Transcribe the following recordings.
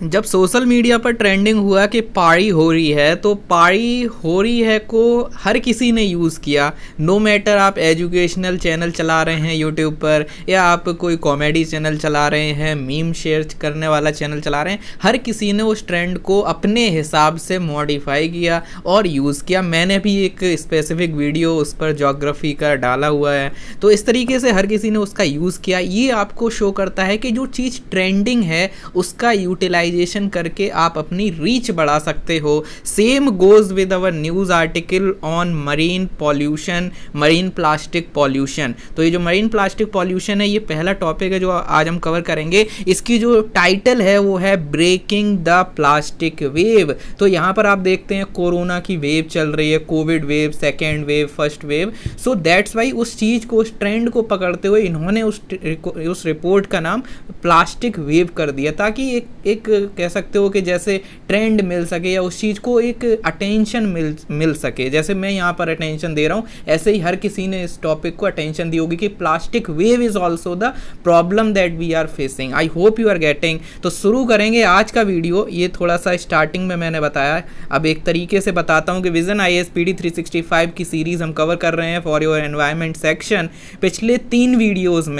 जब social media पर trending हुआ कि पारी हो रही है, तो पारी हो रही है को हर किसी ने यूज़ किया। नो मैटर आप एजुकेशनल चैनल चला रहे हैं यूट्यूब पर, या आप कोई कॉमेडी चैनल चला रहे हैं, मीम शेयर करने वाला चैनल चला रहे हैं, हर किसी ने उस ट्रेंड को अपने हिसाब से मॉडिफाई किया और यूज़ किया। मैंने भी एक स्पेसिफिक वीडियो उस पर ज्योग्राफी का डाला हुआ है। तो इस तरीके से हर किसी ने उसका यूज़ किया। ये आपको शो करता है कि जो चीज़ ट्रेंडिंग है उसका यूटिलाइजेशन करके आप अपनी रीच बढ़ा सकते हो। Same goes with our news article on marine pollution, marine plastic pollution. तो ये जो मरीन प्लास्टिक पॉल्यूशन है, ये पहला टॉपिक है जो आज हम कवर करेंगे। इसकी जो टाइटल है वो है ब्रेकिंग द प्लास्टिक वेव। तो यहाँ पर आप देखते हैं कोरोना की वेव चल रही है, Covid wave, second wave, first wave. So that's why उस चीज़ को, उस ट्रेंड को पकड़ते हुए इन्होंने उस रिपोर्ट का नाम प्लास्टिक वेव कर दिया, ताकि एक कह सकते हो कि जैसे ट्रेंड मिल सके या उस चीज़ को एक अटेंशन मिल सके। जैसे मैं यहाँ पर अटेंशन दे रहा हूँ, ऐसे ही हर किसी ने इस टॉपिक को अटेंशन दी होगी कि plastic wave is also the problem that we are facing. I hope you are getting. तो शुरू करेंगे आज का वीडियो। ये थोड़ा सा स्टार्टिंग में मैंने बताया, अब एक तरीके से बताता हूँ कि विजन IAS PD 365 की सीरीज़ हम कवर कर रहे हैं फॉर योर एनवायरमेंट सेक्शन। पिछले तीन वीडियोज़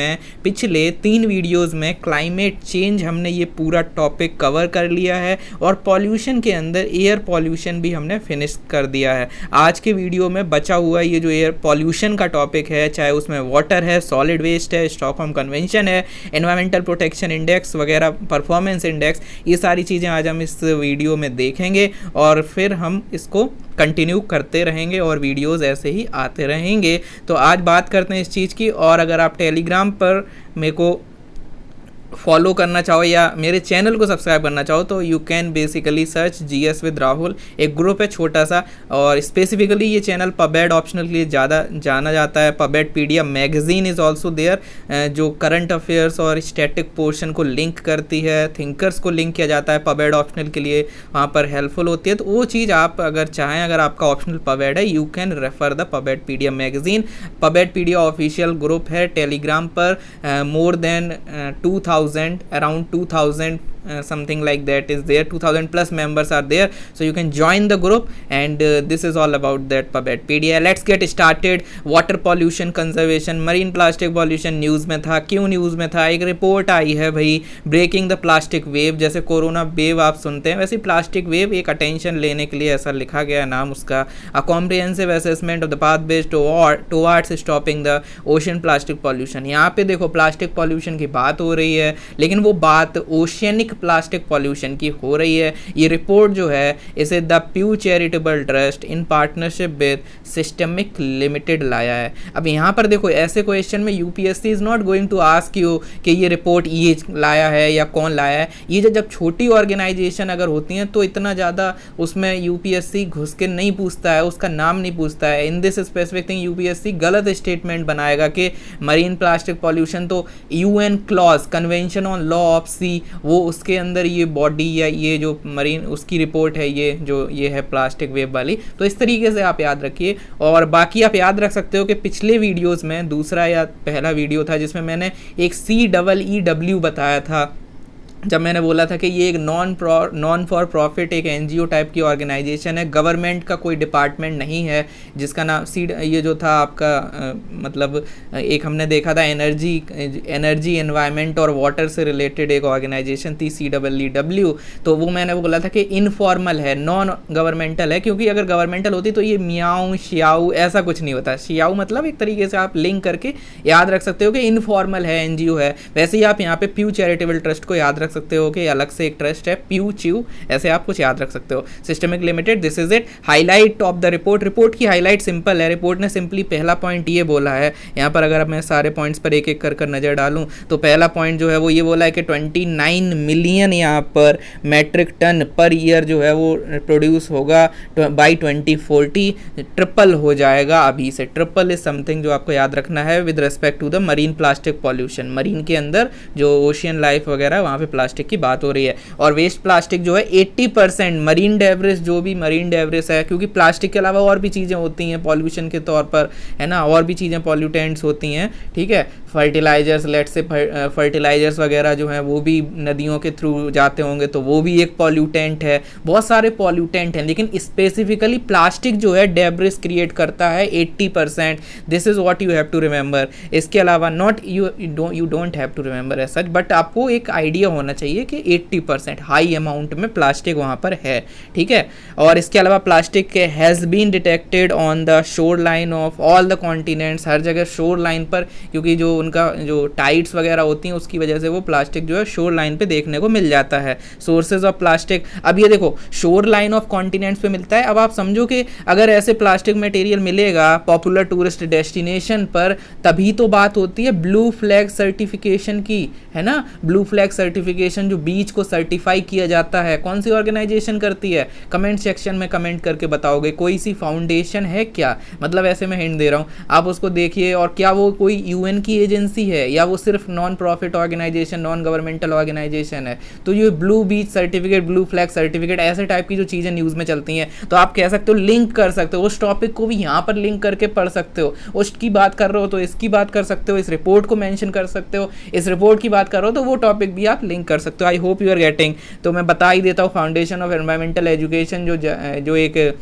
में क्लाइमेट चेंज हमने ये पूरा टॉपिक कवर कर लिया है, और पॉल्यूशन के अंदर एयर पॉल्यूशन भी हमने फिनिश कर दिया है। आज के वीडियो में बचा हुआ ये जो एयर पॉल्यूशन का टॉपिक है, चाहे उसमें वाटर है, सॉलिड वेस्ट है, स्टॉकहोम कन्वेंशन है, एनवायरमेंटल प्रोटेक्शन इंडेक्स वगैरह, परफॉर्मेंस इंडेक्स, ये सारी चीज़ें आज हम इस वीडियो में देखेंगे और फिर हम इसको कंटिन्यू करते रहेंगे और वीडियोज़ ऐसे ही आते रहेंगे। तो आज बात करते हैं इस चीज़ की। और अगर आप टेलीग्राम पर मेरे को फॉलो करना चाहो या मेरे चैनल को सब्सक्राइब करना चाहो, तो you can basically search GS with Rahul. एक ग्रुप है छोटा सा, और स्पेसिफिकली ये चैनल पबेड ऑप्शनल के लिए ज़्यादा जाना जाता है। पबेडपीडिया मैगजीन इज़ ऑल्सो देयर, जो करंट अफेयर्स और स्टैटिक पोर्शन को लिंक करती है, थिंकर्स को लिंक किया जाता है पबेड ऑप्शनल के लिए, वहाँ पर हेल्पफुल होती है। तो वो चीज़ आप अगर चाहें, अगर आपका ऑप्शनल पबेड है, you can refer the Pubadpedia magazine. Pubadpedia official group है टेलीग्राम पर, more than 2000, around 2000 something like that is there, 2000 plus members are there, so you can join the group, and this is all about that Pabetpedia. Let's get started. Water pollution, conservation, marine plastic pollution news में था। क्यों news में था? एक report आई है भाई, breaking the plastic wave. जैसे corona wave आप सुनते हैं, वैसे प्लास्टिक वेव एक अटेंशन लेने के लिए ऐसा लिखा गया नाम उसका। A comprehensive assessment of the pathways towards stopping the ocean plastic pollution. यहाँ पे देखो प्लास्टिक पॉल्यूशन की बात हो रही है, लेकिन वो बात ओशियनिक प्लास्टिक पॉल्यूशन की हो रही है। ये रिपोर्ट जो है इसे the Pew Charitable Trust in partnership with Systemiq Limited लाया है। अब यहाँ पर देखो, ऐसे क्वेश्चन में UPSC is not going to ask you कि ये रिपोर्ट ये लाया है या कौन लाया है। ये जब छोटी ऑर्गेनाइजेशन अगर होती हैं तो इतना ज़्यादा उसमें UPSC घुस के नहीं पूछता है, उसका नाम नहीं पूछता है। In this specific thing UPSC गलत स्टेटमेंट बनाएगा कि मरीन प्लास्टिक पॉल्यूशन तो UN clause, convention on law of sea, वो उसके अंदर ये बॉडी या ये जो मरीन उसकी रिपोर्ट है, ये है प्लास्टिक वेव वाली। तो इस तरीके से आप याद रखिए। और बाकी आप याद रख सकते हो कि पिछले वीडियोस में दूसरा या पहला वीडियो था जिसमें मैंने एक CEEW बताया था, जब मैंने बोला था कि ये एक नॉन फॉर प्रॉफिट एक NGO टाइप की ऑर्गेनाइजेशन है, गवर्नमेंट का कोई डिपार्टमेंट नहीं है, जिसका नाम ये जो था आपका मतलब एक हमने देखा था एनर्जी एनवायरनमेंट और वाटर से रिलेटेड एक ऑर्गेनाइजेशन थी CEEW। तो वो मैंने बोला था कि इनफॉर्मल है, नॉन गवर्नमेंटल है, क्योंकि अगर गवर्नमेंटल होती तो ये मियाऊ शियाऊ ऐसा कुछ नहीं होता। शियाऊ मतलब एक तरीके से आप लिंक करके याद रख सकते हो कि इनफॉर्मल है, NGO है। वैसे ही आप यहाँ पे प्यू चैरिटेबल ट्रस्ट को याद रख सकते हो कि अलग से एक ट्रस्ट है प्यू च्यू, ऐसे आप कुछ याद रख सकते हो। Systemic limited, this is it. Highlight of the report की हाईलाइट सिंपल है। रिपोर्ट ने सिंपली पहला पॉइंट ये बोला है, यहाँ पर अगर मैं सारे पॉइंट्स पर एक एक कर नज़र डालूँ तो पहला पॉइंट जो है वो ये बोला है कि 29 मिलियन यहाँ पर मैट्रिक टन पर ईयर जो है वो प्रोड्यूस होगा बाई 2040, ट्रिपल हो जाएगा अभी से। ट्रिपल इज समथिंग जो आपको याद रखना है with respect to the marine plastic pollution. Marine के अंदर जो ओशियन लाइफ वगैरह वहाँ पे प्लास्टिक की बात हो रही है। और वेस्ट प्लास्टिक जो है 80% मरीन डेब्रिस, जो भी मरीन डेब्रिस है, क्योंकि प्लास्टिक के अलावा और भी चीज़ें होती हैं पॉल्यूशन के तौर पर, है ना, और भी चीज़ें पॉल्यूटेंट्स होती हैं, ठीक है। फर्टिलाइजर्स, लेट से फर्टिलाइजर्स वगैरह जो हैं वो भी नदियों के थ्रू जाते होंगे, तो वो भी एक पॉल्यूटेंट है। बहुत सारे पॉल्यूटेंट हैं, लेकिन स्पेसिफिकली प्लास्टिक जो है डेब्रिस क्रिएट करता है 80%। This is what you have to remember. इसके अलावा not you don't have to remember as such, but आपको एक आइडिया होना चाहिए कि 80% हाई अमाउंट में प्लास्टिक वहाँ पर है, ठीक है। और इसके अलावा plastic has been detected on the shoreline of all the continents, हर जगह शोर लाइन पर, क्योंकि जो उनका जो टाइड्स वगैरह होती हैं उसकी वजह से वो प्लास्टिक जो है शोर लाइन पे देखने को मिल जाता है। सोर्सेज ऑफ प्लास्टिक, अब ये देखो शोर लाइन ऑफ कॉन्टिनेंट्स पे मिलता है। अब आप समझो कि अगर ऐसे प्लास्टिक मटेरियल मिलेगा पॉपुलर टूरिस्ट डेस्टिनेशन पर, तभी तो बात होती है ब्लू फ्लैग सर्टिफिकेशन की, है ना। ब्लू फ्लैग सर्टिफिकेशन जो बीच को सर्टिफाई किया जाता है, कौन सी ऑर्गेनाइजेशन करती है? कमेंट सेक्शन में कमेंट करके बताओगे। कोई सी फाउंडेशन है क्या? मतलब ऐसे मैं हिंट दे रहा हूँ, आप उसको देखिए। और क्या वो कोई यूएन की एजेंसी है या वो सिर्फ non profit organisation, non governmental organisation है? तो ये blue beach certificate, blue flag certificate, ऐसे टाइप की जो चीज़ें न्यूज़ में चलती हैं, तो आप कह सकते हो लिंक कर सकते हो, उस टॉपिक को भी यहाँ पर लिंक करके पढ़ सकते हो। उसकी बात कर रहे हो तो इसकी बात कर सकते हो, इस रिपोर्ट को मेंशन कर सकते हो, इस रिपोर्ट की बात कर रहे हो तो वो टॉपिक भी आप लिंक कर सकते हो। I hope you are getting. तो मैं बता ही देता हूँ, फाउंडेशन ऑफ एनवायरमेंटल एजुकेशन जो एक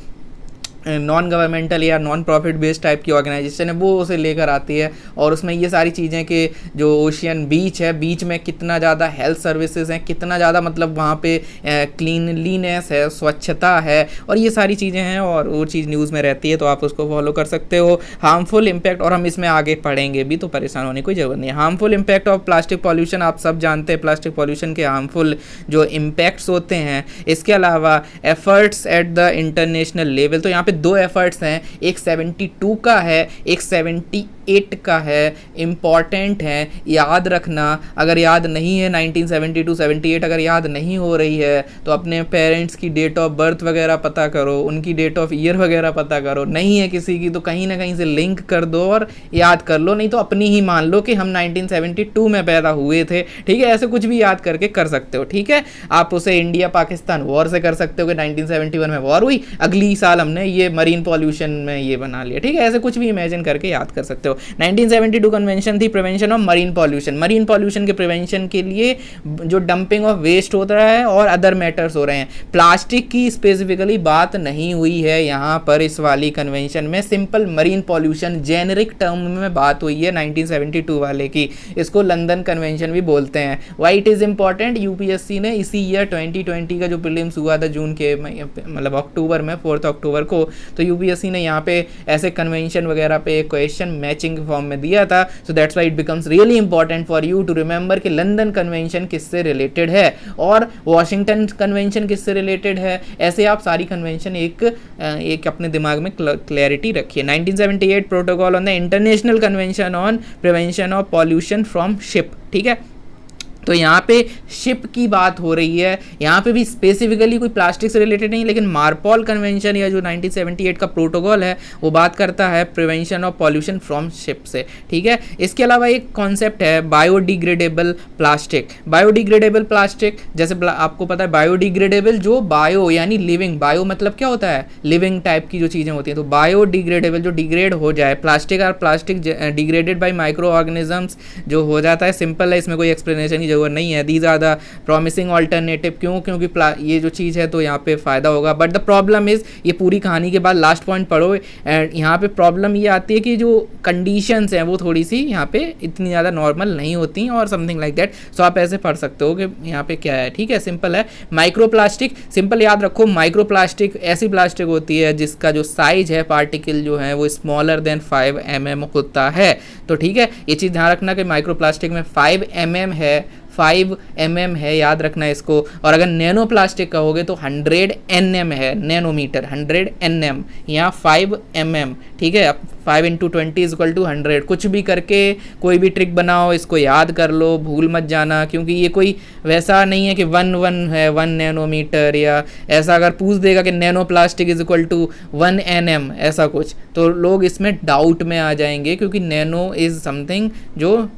नॉन गवर्नमेंटल या नॉन प्रॉफिट बेस्ड टाइप की ऑर्गेनाइजेशन है, वो उसे लेकर आती है। और उसमें ये सारी चीज़ें कि जो ओशियन बीच है, बीच में कितना ज़्यादा हेल्थ सर्विसेज हैं, कितना ज़्यादा मतलब वहाँ पे क्लीनलीनेस है, स्वच्छता है, और ये सारी चीज़ें हैं, और वो चीज़ न्यूज़ में रहती है, तो आप उसको फॉलो कर सकते हो। हार्मफुल इम्पैक्ट, और हम इसमें आगे पढ़ेंगे भी, तो परेशान होने की कोई ज़रूरत नहीं है। Harmful impact of plastic pollution, आप सब जानते हैं प्लास्टिक पॉल्यूशन के हार्मफुल जो इम्पैक्ट्स होते हैं। इसके अलावा efforts at the international level, तो यहाँ पे दो एफर्ट्स हैं, एक 72 का है, एक 78 का है। इम्पॉर्टेंट है, याद रखना। अगर याद नहीं है 1972 78 अगर याद नहीं हो रही है तो अपने पेरेंट्स की डेट ऑफ बर्थ वगैरह पता करो, उनकी डेट ऑफ ईयर वगैरह पता करो। नहीं है किसी की तो कहीं ना कहीं से लिंक कर दो और याद कर लो, नहीं तो अपनी ही मान लो कि हम 1972 में पैदा हुए थे, ठीक है। ऐसे कुछ भी याद करके कर सकते हो, ठीक है। आप उसे इंडिया पाकिस्तान वॉर से कर सकते हो कि 1971 में वॉर हुई, अगली साल हमने ये मरीन पॉल्यूशन में ये बना लिया, ठीक है। ऐसे कुछ भी इमेजिन करके याद कर सकते हो। 1972 कन्वेंशन थी prevention of marine pollution, marine pollution के प्रिवेंशन के लिए जो डंपिंग ऑफ वेस्ट होता है और अदर मैटर्स हो रहे हैं। प्लास्टिक की स्पेसिफिकली बात नहीं हुई है यहाँ पर इस वाली कन्वेंशन में, simple marine pollution generic term में बात हुई है 1972 वाले की। इसको लंदन कन्वेंशन भी बोलते हैं। Why it is important, UPSC ने इसी ईयर 2020 का जो प्रीलिम्स हुआ था जून के मतलब अक्टूबर में 4 अक्टूबर को, तो यूपीएससी ने यहाँ पे ऐसे कन्वेंशन वगैरह पे एक क्वेश्चन मैचिंग फॉर्म में दिया था। So that's why it becomes really important for you to remember कि लंदन कन्वेंशन किससे रिलेटेड है और वॉशिंगटन कन्वेंशन किससे रिलेटेड है। ऐसे आप सारी कन्वेंशन एक अपने दिमाग में क्लैरिटी रखिए। 1978 protocol on the international convention on prevention of pollution from ship, ठीक है। तो यहाँ पे शिप की बात हो रही है, यहाँ पे भी स्पेसिफिकली कोई प्लास्टिक से रिलेटेड नहीं, लेकिन मार्पॉल कन्वेंशन या जो 1978 का प्रोटोकॉल है वो बात करता है prevention of pollution from ship से, ठीक है। इसके अलावा एक कॉन्सेप्ट है बायोडिग्रेडेबल प्लास्टिक। बायोडिग्रेडेबल प्लास्टिक, जैसे आपको पता है बायोडिग्रेडेबल जो बायो यानी लिविंग, बायो मतलब क्या होता है, लिविंग टाइप की जो चीज़ें होती हैं, तो बायोडिग्रेडेबल जो डिग्रेड हो जाए, प्लास्टिक और plastic degraded by micro organisms जो हो जाता है, सिंपल है, इसमें कोई एक्सप्लेनेशन की जरूरत नहीं है। These are the promising alternative, क्योंकि ये जो चीज़ है तो यहाँ पे फ़ायदा होगा। बट द प्रॉब्लम इज़, ये पूरी कहानी के बाद लास्ट पॉइंट पढ़ो, एंड यहाँ पे प्रॉब्लम ये आती है कि जो कंडीशंस हैं वो थोड़ी सी यहाँ पे इतनी ज़्यादा नॉर्मल नहीं होती और समथिंग लाइक दैट। सो आप ऐसे पढ़ सकते हो कि यहाँ पे क्या है, ठीक है, सिंपल है। माइक्रो प्लास्टिक, सिंपल याद रखो, माइक्रो प्लास्टिक ऐसी प्लास्टिक होती है जिसका जो साइज है पार्टिकल जो है वो स्मॉलर देन 5 mm होता है, तो ठीक है। ये चीज़ ध्यान रखना कि माइक्रो प्लास्टिक में 5 mm है, 5 mm है, याद रखना इसको। और अगर नैनो प्लास्टिक कहोगे तो 100 nm है, नैनोमीटर 100 nm, यहाँ 5 mm, ठीक है। अब 5 × 20 = 100, कुछ भी करके कोई भी ट्रिक बनाओ, इसको याद कर लो, भूल मत जाना, क्योंकि ये कोई वैसा नहीं है कि 1 है 1 नैनोमीटर, या ऐसा अगर पूछ देगा कि नैनो प्लास्टिक = 1 nm ऐसा कुछ, तो लोग इसमें डाउट में आ जाएंगे, क्योंकि नैनो इज़ समथिंग जो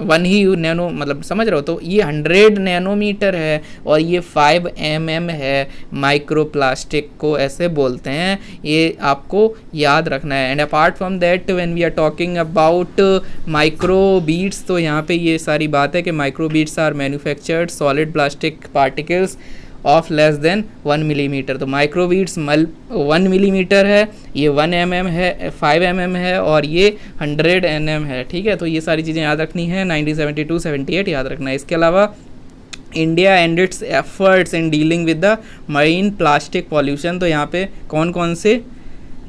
1 ही नैनो, मतलब समझ रहे हो। तो ये 100 नैनोमीटर है और ये 5 mm है। माइक्रो प्लास्टिक को ऐसे बोलते हैं, ये आपको याद रखना है। And apart from that when we are talking about micro beads, तो यहाँ पे ये सारी बात है कि micro beads are manufactured solid plastic particles of less than 1 millimetre. तो माइक्रो बीड्स 1 मिलीमीटर है, ये 1 mm है, 5 mm है और ये 100 nm है, ठीक है। तो ये सारी चीज़ें याद रखनी है, 1972-78 याद रखना है। इसके अलावा India and its efforts in dealing with the marine plastic pollution, तो यहाँ पे कौन कौन से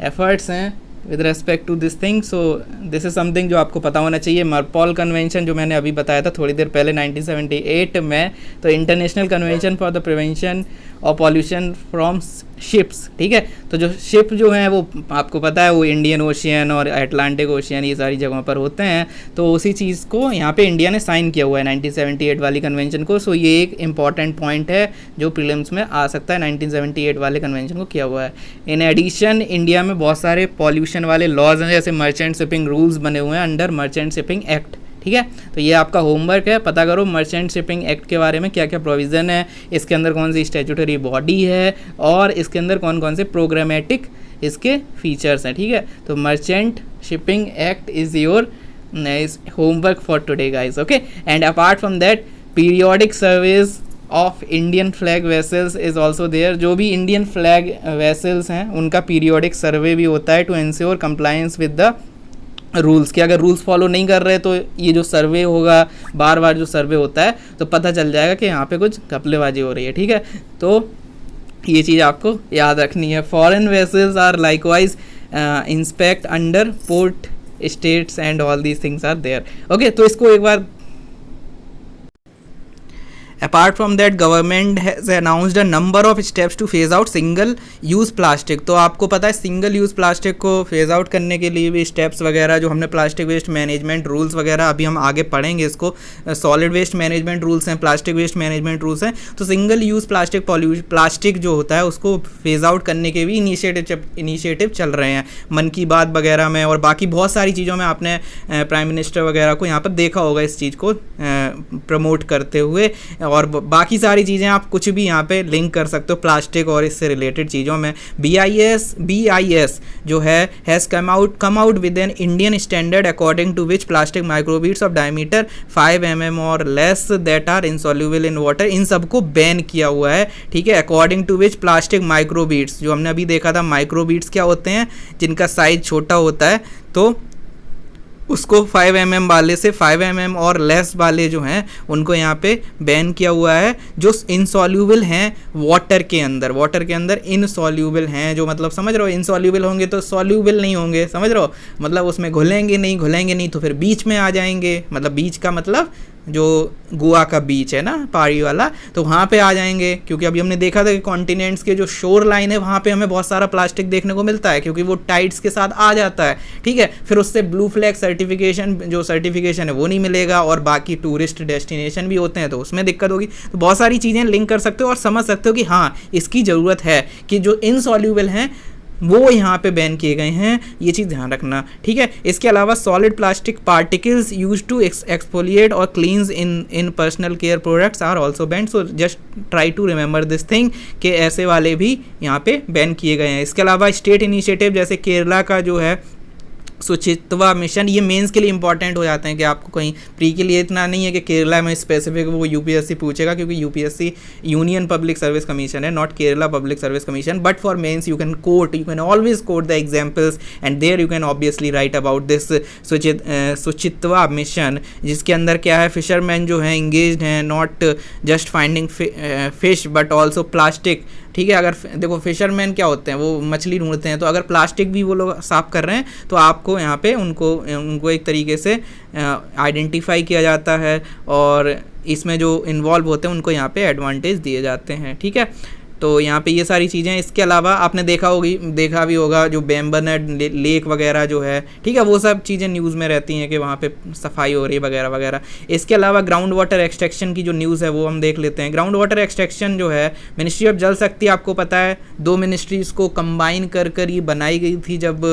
एफर्ट्स हैं with respect to this thing. So this is something जो आपको पता होना चाहिए। मरपॉल कन्वेंशन जो मैंने अभी बताया था थोड़ी देर पहले 1978 में, तो international convention for the prevention of pollution from ships, ठीक है। तो जो शिप जो हैं वो आपको पता है वो इंडियन ओशियन और अटलांटिक ओशियन ये सारी जगहों पर होते हैं। तो उसी चीज़ को यहाँ पे इंडिया ने साइन किया हुआ है 1978 वाली कन्वेंशन को। सो ये एक इम्पॉर्टेंट पॉइंट है जो प्रीलिम्स में आ सकता है, 1978 वाले कन्वेंशन को किया हुआ है। इन एडिशन इंडिया में बहुत सारे पॉल्यूशन वाले लॉज हैं, जैसे मर्चेंट शिपिंग रूल्स बने हुए हैं अंडर मर्चेंट शिपिंग एक्ट, ठीक है। तो ये आपका होमवर्क है, पता करो मर्चेंट शिपिंग एक्ट के बारे में क्या क्या प्रोविज़न है, इसके अंदर कौन सी स्टैट्यूटरी बॉडी है और इसके अंदर कौन कौन से प्रोग्रामेटिक इसके फीचर्स हैं, ठीक है। तो merchant shipping act is your homework for today guys, okay. And apart from that periodic service of Indian flag vessels is also there. जो भी इंडियन फ्लैग वेसल्स हैं उनका पीरियोडिक सर्वे भी होता है to ensure compliance with the rules, कि अगर rules follow नहीं कर रहे तो ये जो सर्वे होगा, बार बार जो सर्वे होता है तो पता चल जाएगा कि यहाँ पे कुछ घपलेबाजी हो रही है, ठीक है। तो ये चीज़ आपको याद रखनी है। Foreign vessels are likewise inspect under port states and all these things are there, okay. तो इसको एक बार Apart from that, government has announced a number of steps to phase out single use plastic। तो आपको पता है single use plastic को phase out करने के लिए भी स्टेप्स वगैरह जो हमने प्लास्टिक वेस्ट मैनेजमेंट रूल्स वगैरह अभी हम आगे पढ़ेंगे, इसको सॉलिड वेस्ट मैनेजमेंट रूल्स हैं, प्लास्टिक वेस्ट मैनेजमेंट रूल्स हैं। तो सिंगल यूज़ प्लास्टिक जो होता है उसको फेज आउट करने के भी इनिशिएटिव चल रहे हैं मन की बात वगैरह में, और बाकी बहुत सारी चीज़ों में आपने प्राइम मिनिस्टर वगैरह को यहाँ पर देखा होगा इस चीज़ को प्रमोट करते हुए। और बाकी सारी चीज़ें आप कुछ भी यहाँ पे लिंक कर सकते हो प्लास्टिक और इससे रिलेटेड चीज़ों में। BIS जो है has come out with an Indian standard according to which plastic microbeads of diameter 5 mm और less that are insoluble in water, इन सबको बैन किया हुआ है, ठीक है। According to which plastic microbeads, जो हमने अभी देखा था माइक्रोबीड्स क्या होते हैं, जिनका साइज छोटा होता है, तो उसको 5 mm वाले से 5 mm और लेस वाले जो हैं उनको यहाँ पे बैन किया हुआ है। जो इनसॉल्यूबल हैं वाटर के अंदर इनसॉल्यूबल हैं, जो मतलब समझ रहे हो, इनसॉल्यूबल होंगे तो सॉल्यूबल नहीं होंगे, समझ रहे हो, मतलब उसमें घुलेंगे नहीं तो फिर बीच में आ जाएंगे, मतलब बीच का मतलब जो गोवा का बीच है ना पहाड़ी वाला, तो वहाँ पे आ जाएंगे। क्योंकि अभी हमने देखा था कि कॉन्टिनेंट्स के जो शोर लाइन है वहाँ पे हमें बहुत सारा प्लास्टिक देखने को मिलता है, क्योंकि वो टाइड्स के साथ आ जाता है, ठीक है। फिर उससे ब्लू फ्लैग सर्टिफिकेशन है वो नहीं मिलेगा, और बाकी टूरिस्ट डेस्टिनेशन भी होते हैं तो उसमें दिक्कत होगी। तो बहुत सारी चीज़ें लिंक कर सकते हो और समझ सकते हो कि हाँ इसकी ज़रूरत है कि जो इनसॉल्यूबल हैं वो यहाँ पे बैन किए गए हैं, ये चीज़ ध्यान रखना, ठीक है। इसके अलावा solid plastic particles use to exfoliate और cleanse in personal care products are also ban. So just try to remember this thing कि ऐसे वाले भी यहाँ पे बैन किए गए हैं। इसके अलावा स्टेट इनिशिएटिव जैसे केरला का जो है शुचित्वा मिशन, ये मेंस के लिए इंपॉर्टेंट हो जाते हैं कि आपको कहीं प्री के लिए इतना नहीं है कि केरला में स्पेसिफिक वो यूपीएससी पूछेगा, क्योंकि UPSC Union Public Service Commission है, not Kerala Public Service Commission. But for mains you can always quote the examples and there you can obviously write about this Suchitwa mission, जिसके अंदर क्या है, फिशरमैन जो हैं इंगेज्ड हैं not just finding fish but also plastic, ठीक है। अगर देखो फिशरमैन क्या होते हैं, वो मछली ढूंढते हैं, तो अगर प्लास्टिक भी वो लोग साफ कर रहे हैं तो आपको यहाँ पे उनको एक तरीके से आइडेंटिफाई किया जाता है और इसमें जो इन्वॉल्व होते हैं उनको यहाँ पे एडवांटेज दिए जाते हैं, ठीक है। तो यहाँ पे ये सारी चीज़ें। इसके अलावा आपने देखा भी होगा जो बेम्बरनेड लेक वगैरह जो है, ठीक है, वो सब चीज़ें न्यूज़ में रहती हैं कि वहाँ पे सफाई हो रही वगैरह वगैरह। इसके अलावा ग्राउंड वाटर एक्सट्रैक्शन की जो न्यूज़ है वो हम देख लेते हैं। ग्राउंड वाटर एक्सट्रैक्शन जो है, मिनिस्ट्री ऑफ जल शक्ति, आपको पता है 2 मिनिस्ट्रीज़ को कंबाइन कर ये बनाई गई थी जब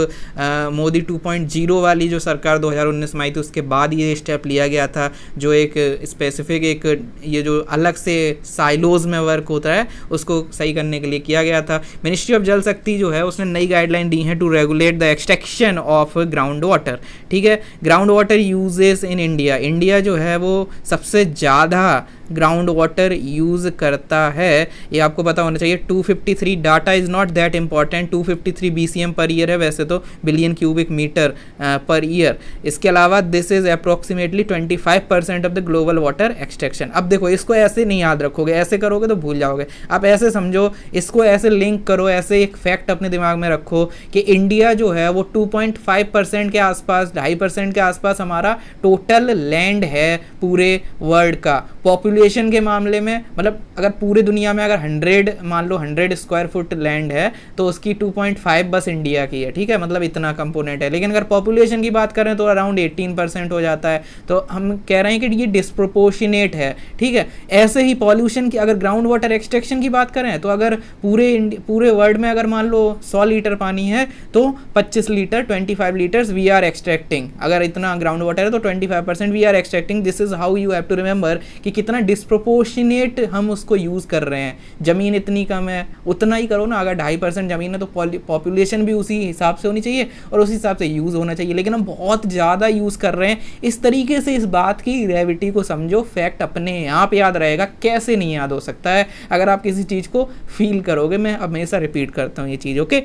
मोदी 2.0 वाली जो सरकार 2019 में आई थी, उसके बाद ये स्टेप लिया गया था, जो एक स्पेसिफिक एक ये जो अलग से साइलोज में वर्क होता है उसको सही करने के लिए किया गया था। मिनिस्ट्री ऑफ जल शक्ति जो है उसने नई गाइडलाइन दी है to regulate the extraction of ground water, ठीक है। Ground water uses in India जो है वो सबसे ज़्यादा ग्राउंड वाटर यूज़ करता है, ये आपको पता होना चाहिए। 253 data is not that important, 253 BCM per year है वैसे तो, billion cubic metre per year. इसके अलावा this is approximately 25% of the global water extraction. अब देखो, इसको ऐसे नहीं याद रखोगे, ऐसे करोगे तो भूल जाओगे। आप ऐसे समझो, इसको ऐसे लिंक करो, ऐसे एक फैक्ट अपने दिमाग में रखो कि इंडिया जो है वो 2.5% के आसपास, 2.5% के आसपास हमारा टोटल लैंड है पूरे वर्ल्ड का। पॉपुलेशन के मामले में, मतलब अगर पूरे दुनिया में अगर 100 मान लो 100 स्क्वायर फुट लैंड है तो उसकी 2.5 बस इंडिया की है, ठीक है, मतलब इतना कंपोनेंट है। लेकिन अगर पॉपुलेशन की बात करें तो अराउंड 18% हो जाता है। तो हम कह रहे हैं कि ये डिस्प्रोपोर्शनेट है, ठीक है। ऐसे ही पॉल्यूशन की, अगर ग्राउंड वाटर एक्सट्रैक्शन की बात करें तो अगर पूरे वर्ल्ड में अगर मान लो 100 लीटर पानी है तो 25 litre 25 litres we are extracting. अगर इतना ग्राउंड वाटर है तो 25% we are extracting. This is how you have to remember कि कितना डिस्प्रोपोर्शनेट हम उसको यूज़ कर रहे हैं। ज़मीन इतनी कम है, उतना ही करो ना। अगर 2.5% ज़मीन है तो पॉपुलेशन भी उसी हिसाब से होनी चाहिए और उसी हिसाब से यूज़ होना चाहिए। लेकिन हम बहुत ज़्यादा यूज़ कर रहे हैं। इस तरीके से इस बात की ग्रेविटी को समझो, फैक्ट अपने आप याद रहेगा। कैसे नहीं याद हो सकता है अगर आप किसी चीज़ को फील करोगे। मैं हमेशा रिपीट करता हूँ ये चीज़, ओके।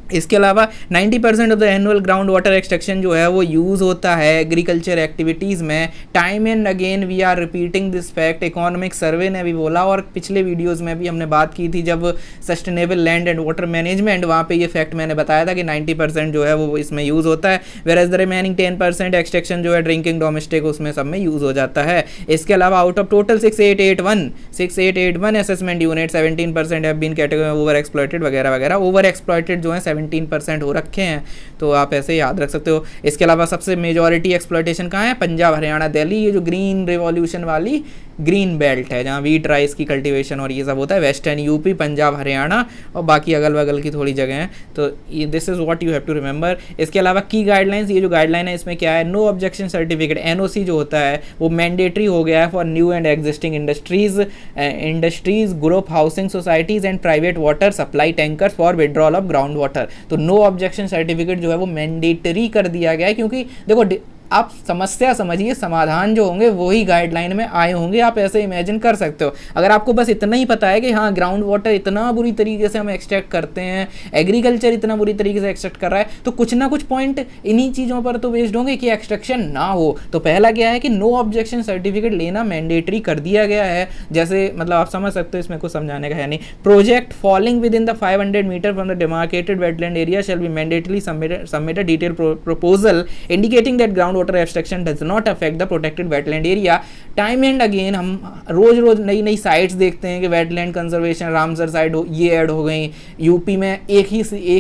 इसके अलावा 90% of the annual ground water extraction जो है वो यूज़ होता है एग्रीकल्चर एक्टिविटीज़ में। Time and again we are repeating this fact. Economic survey ने भी बोला और पिछले वीडियोस में भी हमने बात की थी जब sustainable land and water management, वहाँ पे ये फैक्ट मैंने बताया था कि 90% जो है वो इसमें यूज़ होता है। Whereas the remaining 10% extraction जो है ड्रिंकिंग, डोमेस्टिक, उसमें सब में यूज़ हो जाता है। इसके अलावा out of total 6881 assessment unit 17% have been category over exploited वगैरह वगैरह। ओवर एक्सप्लॉइटेड जो है 17% हो रखे हैं, तो आप ऐसे याद रख सकते हो। इसके अलावा सबसे मेजॉरिटी एक्सप्लॉइटेशन कहाँ है? पंजाब, हरियाणा, दिल्ली। ये जो ग्रीन रिवॉल्यूशन वाली ग्रीन बेल्ट है जहाँ वीट राइस की कल्टीवेशन और ये सब होता है, वेस्टर्न यूपी, पंजाब, हरियाणा और बाकी अगल बगल की थोड़ी जगह हैं। तो ये this is what you have to remember. इसके अलावा की गाइडलाइंस, ये जो गाइडलाइन है इसमें क्या है? नो ऑब्जेक्शन सर्टिफिकेट, NOC जो होता है वो मैंडेटरी हो गया है for new and existing industries, group housing societies and private water supply tankers for withdrawal of ground water. तो नो ऑब्जेक्शन सर्टिफिकेट जो है वो मैंडेटरी कर दिया गया है, क्योंकि देखो आप समस्या समझिए, समाधान जो होंगे वही गाइडलाइन में आए होंगे। आप ऐसे इमेजिन कर सकते हो। अगर आपको बस इतना ही पता है कि हाँ ग्राउंड वाटर इतना बुरी तरीके से हम एक्सट्रैक्ट करते हैं, एग्रीकल्चर इतना बुरी तरीके से एक्सट्रैक्ट कर रहा है, तो कुछ ना कुछ पॉइंट इन्हीं चीज़ों पर तो बेस्ड होंगे कि एक्सट्रैक्शन ना हो। तो पहला क्या है कि नो ऑब्जेक्शन सर्टिफिकेट लेना मैंडेटरी कर दिया गया है। जैसे मतलब आप समझ सकते हो, इसमें कुछ समझाने का है नहीं। Project falling within the 500 metre from the demarcated wetland area shall be mandatorily submit a detail proposal indicating that ground water extraction does not affect the protected wetland area. Time and again हम रोज नई नई sites देखते हैं कि wetland conservation, Ramsar site ये add हो गई। यूपी में एक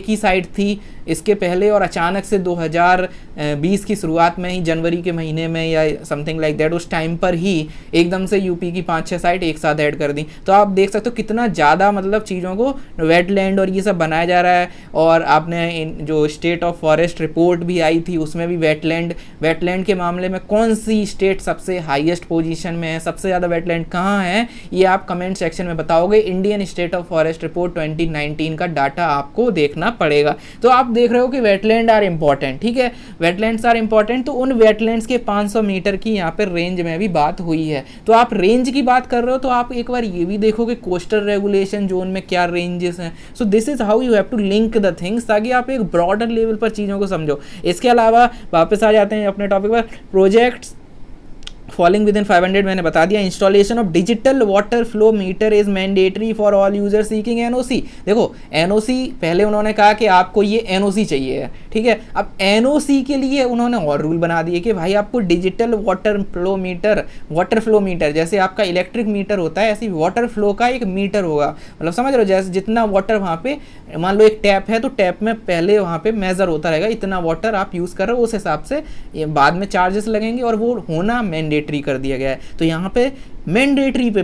ही साइट थी इसके पहले और अचानक से 2020 की शुरुआत में ही, जनवरी के महीने में या समथिंग लाइक दैट, उस टाइम पर ही एकदम से यूपी की 5-6 साइट एक साथ ऐड कर दी। तो आप देख सकते हो कितना ज़्यादा मतलब चीज़ों को वेटलैंड और ये सब बनाया जा रहा है। और आपने जो स्टेट ऑफ फॉरेस्ट रिपोर्ट भी आई थी उसमें भी वेटलैंड के मामले में कौन सी स्टेट सबसे हाईएस्ट पोजीशन में है, सबसे ज़्यादा वेटलैंड कहाँ है, ये आप कमेंट सेक्शन में बताओगे। Indian state of forest report 2019 का डाटा आपको देखना पड़ेगा। तो आप देख रहे हो कि वेटलैंड आर इंपॉर्टेंट, ठीक है, वेटलैंड्स आर इंपॉर्टेंट। तो उन वेटलैंड्स के 500 मीटर की यहाँ पर रेंज में भी बात हुई है। तो आप रेंज की बात कर रहे हो तो आप एक बार ये भी देखो कि कोस्टल रेगुलेशन जोन में क्या रेंजेस हैं। So this is how you have to link the things, ताकि आप एक ब्रॉडर लेवल पर चीज़ों को समझो। इसके अलावा वापस आ जाते हैं अपने टॉपिक पर, फॉलिंग विद इन 500 मैंने बता दिया। Installation of digital water flow meter is mandatory for all user seeking NOC. देखो एनओसी पहले उन्होंने कहा कि आपको ये एनओसी चाहिए, ठीक है। अब एनओसी के लिए उन्होंने और रूल बना दिए कि भाई आपको डिजिटल वाटर फ्लो मीटर जैसे आपका इलेक्ट्रिक मीटर होता है, ऐसी वाटर फ्लो का एक मीटर होगा। मतलब समझ रहे हो, जैसे जितना वाटर वहाँ पे, मान लो एक टैप है तो टैप में पहले वहाँ पे मेजर होता रहेगा, इतना वाटर आप यूज़ कर रहे हो, उस हिसाब से बाद में चार्जेस लगेंगे और वो होना मैंडेटरी कर दिया गया है। तो यहाँ पे मैंडेटरी पे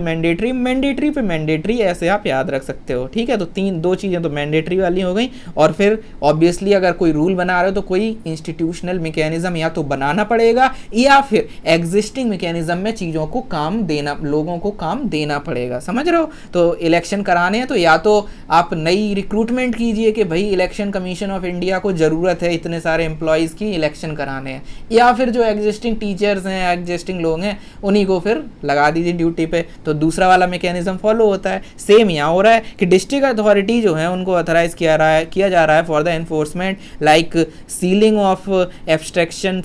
मैंडेटरी ऐसे आप याद रख सकते हो, ठीक है। तो दो चीज़ें तो मैंडेटरी वाली हो गई। और फिर ऑब्वियसली अगर कोई रूल बना रहे हो तो कोई इंस्टीट्यूशनल मैकेनिज्म या तो बनाना पड़ेगा या फिर एग्जिस्टिंग मैकेनिज्म में चीज़ों को काम देना, लोगों को काम देना पड़ेगा, समझ रहे हो। तो इलेक्शन कराने हैं तो या तो आप नई रिक्रूटमेंट कीजिए कि भाई इलेक्शन कमीशन ऑफ इंडिया को ज़रूरत है इतने सारे एम्प्लॉयज़ की, इलेक्शन कराने हैं, या फिर जो एग्जिस्टिंग टीचर्स हैं, एग्जिस्टिंग लोग हैं, उन्हीं को फिर लगा दीजिए ड्यूटी पे। तो दूसरा वाला मैकेनिज्म फॉलो होता है। सेम यहाँ हो रहा है कि डिस्ट्रिक्ट अथॉरिटी जो है उनको ऑथराइज किया जा रहा है for the enforcement like ceiling of abstraction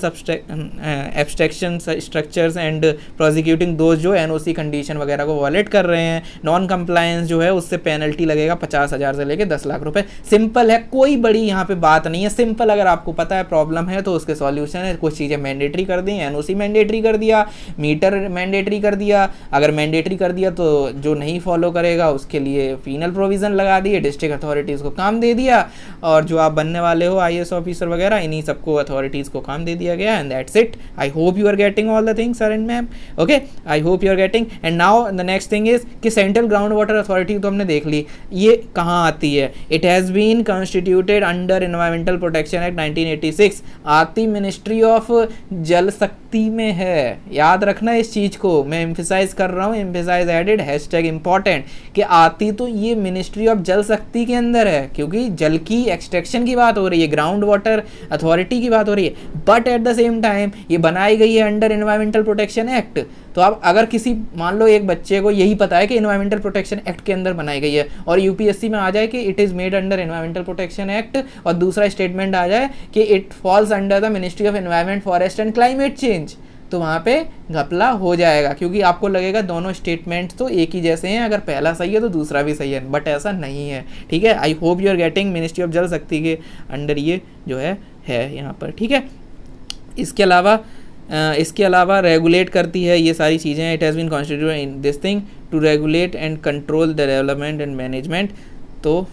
structures and prosecuting those जो एनओसी कंडीशन वगैरह को वॉलेट कर रहे हैं। नॉन कंप्लायंस जो है उससे पेनल्टी लगेगा 50,000 से लेके 10 लाख रुपए। सिंपल है, कोई बड़ी यहाँ पे बात नहीं है, सिंपल। अगर आपको पता है प्रॉब्लम है तो उसके सॉल्यूशन है। कुछ चीज़ें मैंडेटरी कर दी, एनओसी मैंडेटरी कर दिया, मीटर मैंडेटरी कर दिया। अगर मैंडेटरी कर दिया तो जो नहीं फॉलो करेगा उसके लिए पीनल प्रोविज़न लगा दिए, डिस्ट्रिक्ट अथॉरिटीज़ को काम दे दिया, और जो आप बनने वाले हो आईएएस ऑफिसर वगैरह, इन्हीं सबको अथॉरिटीज़ को काम दे दिया गया। And that's it. I hope you are getting all the things sir and ma'am. Okay, I hope you are getting. And now the next thing is कि सेंट्रल ग्राउंड वाटर अथॉरिटी तो हमने देख ली, ये कहाँ आती है। It has been constituted under environmental protection act 1986। आती मिनिस्ट्री ऑफ जल शक्ति में है, याद रखना इस चीज़ को, मैं एम्फिसाइज कर रहा हूँ, एम्फेसाइज एडेड हैशटैग इंपॉर्टेंट, कि आती तो ये मिनिस्ट्री ऑफ जल शक्ति के अंदर है, क्योंकि जल की एक्सट्रैक्शन की बात हो रही है, ग्राउंड वाटर अथॉरिटी की बात हो रही है। But at the same time ये बनाई गई है अंडर एनवायरमेंटल प्रोटेक्शन एक्ट। तो अब अगर किसी, मान लो एक बच्चे को यही पता है कि एनवायरमेंटल प्रोटेक्शन एक्ट के अंदर बनाई गई है, और यूपीएससी में आ जाए कि it is made under environmental protection act, और दूसरा स्टेटमेंट आ जाए कि it falls under the ministry of environment, forest and climate change, तो वहाँ पे घपला हो जाएगा, क्योंकि आपको लगेगा दोनों स्टेटमेंट तो एक ही जैसे हैं, अगर पहला सही है तो दूसरा भी सही है, बट ऐसा नहीं है, ठीक है। I hope you are getting. Ministry of Jal Shakti के अंडर ये जो है यहाँ पर, ठीक है। इसके अलावा रेगुलेट करती है ये सारी चीज़ें। It has been constituted in this thing to regulate and control the development and management. तो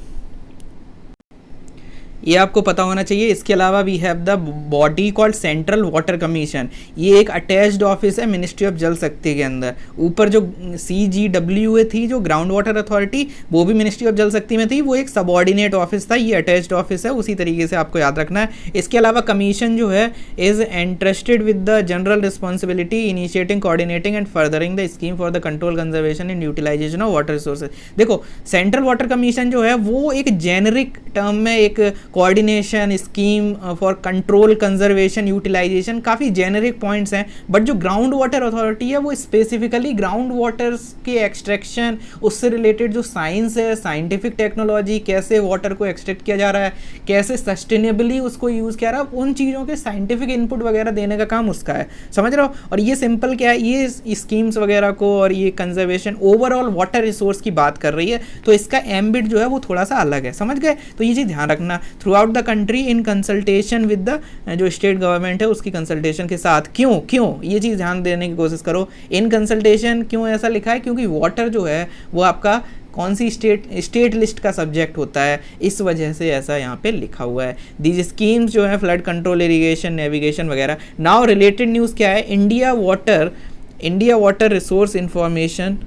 ये आपको पता होना चाहिए। इसके अलावा we have the body called central water commission. ये एक अटैच्ड ऑफिस है मिनिस्ट्री ऑफ जल शक्ति के अंदर। ऊपर जो CGWA थी, जो ग्राउंड वाटर अथॉरिटी, वो भी मिनिस्ट्री ऑफ जल शक्ति में थी, वो एक सबॉर्डिनेट ऑफिस था, ये अटैच्ड ऑफिस है, उसी तरीके से आपको याद रखना है। इसके अलावा कमीशन जो है is entrusted with the general responsibility initiating, coordinating and furthering the scheme for the control, conservation and utilization of water resources. देखो सेंट्रल वाटर कमीशन जो है वो एक जेनरिक टर्म में एक coordination, scheme for control, conservation, utilization, काफ़ी generic points हैं। But जो ग्राउंड वाटर अथॉरिटी है वो स्पेसिफिकली ग्राउंड वाटर्स के एक्सट्रैक्शन, उससे रिलेटेड जो साइंस है, साइंटिफिक टेक्नोलॉजी, कैसे वाटर को एक्सट्रैक्ट किया जा रहा है, कैसे सस्टेनेबली उसको यूज़ किया जा रहा है, उन चीज़ों के साइंटिफिक इनपुट वगैरह देने का काम उसका है, समझ रहे हो। और ये सिंपल क्या है, ये स्कीम्स वगैरह को और ये कंजर्वेशन, ओवरऑल वाटर रिसोर्स की बात कर रही है, तो इसका एम्बिट जो है वो थोड़ा सा अलग है, समझ गए। तो ये चीज़ ध्यान रखना। Through out the country in consultation with the जो स्टेट गवर्नमेंट है उसकी कंसल्टेशन के साथ। क्यों ये चीज़ ध्यान देने की कोशिश करो। इन कंसल्टेशन क्यों ऐसा लिखा है, क्योंकि वाटर जो है वो आपका कौन सी स्टेट लिस्ट का सब्जेक्ट होता है, इस वजह से ऐसा यहाँ पे लिखा हुआ है। दीज स्कीम्स जो है फ्लड कंट्रोल, इरिगेशन, नेविगेशन वगैरह। नाउ रिलेटेड न्यूज़ क्या है, India water resource information.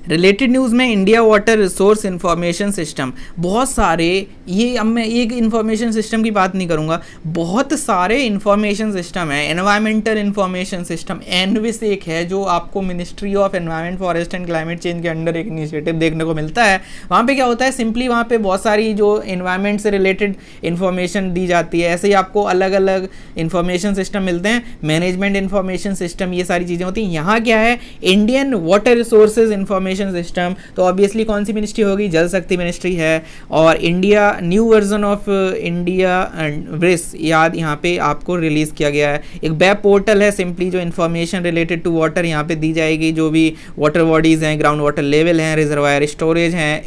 Related news में India water resource information system, बहुत सारे, ये अब मैं एक इंफॉर्मेशन सिस्टम की बात नहीं करूँगा, बहुत सारे इंफॉर्मेशन सिस्टम है। एनवायरमेंटल इंफॉर्मेशन सिस्टम एनविस एक है, जो आपको ministry of environment, forest and climate change के अंडर एक इनिशिएटिव देखने को मिलता है। वहाँ पे क्या होता है, सिंपली वहाँ पे बहुत सारी जो एनवायरमेंट से रिलेटेड इंफॉर्मेशन दी जाती है। ऐसे ही आपको अलग अलग इंफॉर्मेशन सिस्टम मिलते हैं, मैनेजमेंट इंफॉर्मेशन सिस्टम, ये सारी चीज़ें होती हैं। यहाँ क्या है, Indian water resources information information system, तो ऑब्वियसली कौन सी मिनिस्ट्री होगी, जल शक्ति मिनिस्ट्री है। और India new version of India brisk याद यहाँ पे आपको रिलीज़ किया गया है। एक वेब पोर्टल है, सिंपली जो इन्फॉर्मेशन रिलेटेड टू वाटर यहाँ पे दी जाएगी, जो भी वाटर बॉडीज़ हैं, ग्राउंड वाटर लेवल हैं, रिजर्वायर स्टोरेज हैं,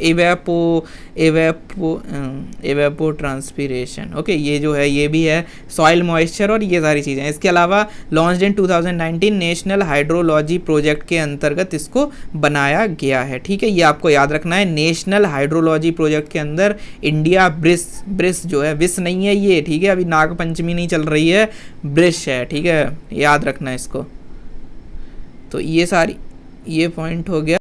एवेपो ट्रांसपीरेशन, ओके, ये जो है ये भी है, सॉइल मॉइस्चर और ये सारी चीज़ें। इसके अलावा launched in 2019 national hydrology project के अंतर्गत इसको बनाया गया है। ठीक है, ये आपको याद रखना है, नेशनल हाइड्रोलॉजी प्रोजेक्ट के अंदर इंडिया ब्रिस जो है, विस नहीं है ये, ठीक है, अभी नाग पंचमी नहीं चल रही है, ब्रिस है, ठीक है, याद रखना है इसको। तो ये पॉइंट हो गया।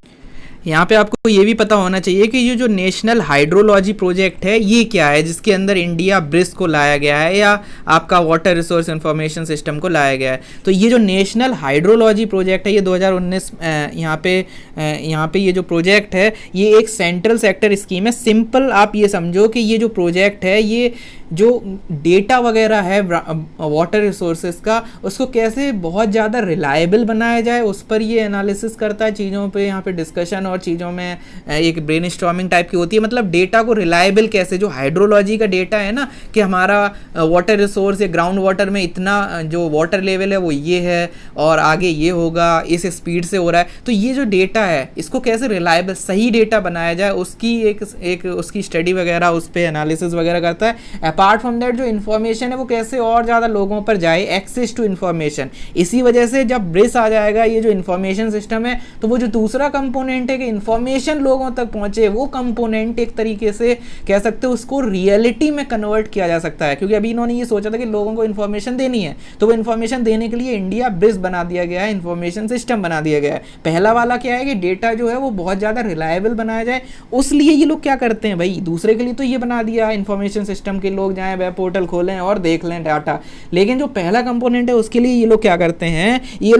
यहाँ पे आपको ये भी पता होना चाहिए कि ये जो नेशनल हाइड्रोलॉजी प्रोजेक्ट है ये क्या है, जिसके अंदर इंडिया ब्रिस को लाया गया है या आपका वाटर रिसोर्स इंफॉर्मेशन सिस्टम को लाया गया है। तो ये जो नेशनल हाइड्रोलॉजी प्रोजेक्ट है ये 2019 यहाँ पे ये जो प्रोजेक्ट है ये एक सेंट्रल सेक्टर स्कीम है। सिंपल आप ये समझो कि ये जो प्रोजेक्ट है ये जो डेटा वगैरह है वाटर रिसोर्सेज का, उसको कैसे बहुत ज़्यादा रिलायबल बनाया जाए उस पर ये एनालिसिस करता है, चीज़ों पे यहाँ पे डिस्कशन और चीज़ों में एक ब्रेनस्टॉर्मिंग टाइप की होती है। मतलब डेटा को रिलायबल कैसे, जो हाइड्रोलॉजी का डेटा है ना कि हमारा वाटर रिसोर्स या ग्राउंड वाटर में इतना जो वाटर लेवल है वो ये है और आगे ये होगा, इस स्पीड से हो रहा है, तो ये जो डेटा है इसको कैसे रिलायबल सही डेटा बनाया जाए उसकी एक उसकी स्टडी वगैरह, उस पर एनालिसिस वगैरह करता है। अपार्ट फ्रॉम दैट जो इन्फॉर्मेशन है वो कैसे और ज़्यादा लोगों पर जाए, एक्सेस टू इन्फॉर्मेशन। इसी वजह से जब ब्रिस आ जाएगा ये जो इन्फॉर्मेशन सिस्टम है, तो वो जो दूसरा कंपोनेंट है कि इन्फॉर्मेशन लोगों तक पहुंचे, वो कंपोनेंट एक तरीके से कह सकते हो उसको रियलिटी में कन्वर्ट किया जा सकता है। क्योंकि अभी इन्होंने ये सोचा था कि लोगों को इन्फॉर्मेशन देनी है, तो वो इन्फॉर्मेशन देने के लिए इंडिया ब्रिस बना दिया गया है, इन्फॉर्मेशन सिस्टम बना दिया गया है। पहला वाला क्या है कि डेटा जो है वो बहुत ज़्यादा रिलायबल बनाया जाए, उसलिए ये लोग क्या करते हैं भाई, दूसरे के लिए तो ये बना दिया इन्फॉर्मेशन सिस्टम के लोग जाएं वेब पोर्टल खोलें और देख लें डाटा, लेकिन जो पहला कंपोनेंट है उसके लिए ये लोग क्या करते हैं, ये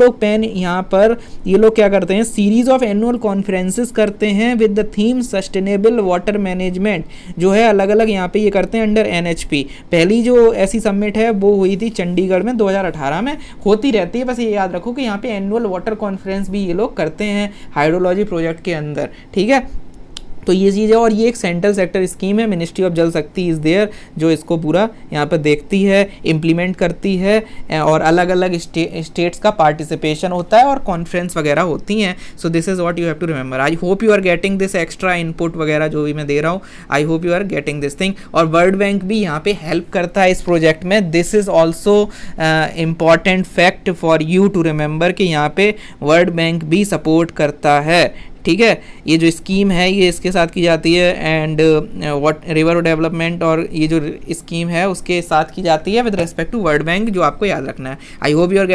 लोग क्या करते हैं, सीरीज ऑफ एनुअल कॉन्फ्रेंसेस करते हैं with the theme sustainable water management, जो है अलग अलग यहाँ पे ये करते हैं अंडर NHP। पहली जो ऐसी समिट है वो हुई थी चंडीगढ़ में 2018 में, होती रहती है, बस ये याद रखो कि यहाँ पे एनुअल वाटर कॉन्फ्रेंस भी ये लोग करते हैं हाइड्रोलॉजी प्रोजेक्ट के अंदर। ठीक है, तो ये चीज़ है और ये एक सेंट्रल सेक्टर स्कीम है, मिनिस्ट्री ऑफ जल शक्ति इज़ देयर, जो इसको पूरा यहाँ पर देखती है, इम्प्लीमेंट करती है और अलग अलग स्टेट्स का पार्टिसिपेशन होता है और कॉन्फ्रेंस वगैरह होती हैं। So this is what you have to remember. I hope you are getting this extra input वगैरह जो भी मैं दे रहा हूँ, I hope you are getting this thing. और वर्ल्ड बैंक भी यहाँ पे हेल्प करता है इस प्रोजेक्ट में। This is also important fact for you to remember कि यहाँ पे वर्ल्ड बैंक भी सपोर्ट करता है। ठीक है, ये जो स्कीम है ये इसके साथ की जाती है एंड रिवर डेवलपमेंट और ये जो स्कीम है उसके साथ की जाती है with respect to world bank, जो आपको याद रखना है। I hope you are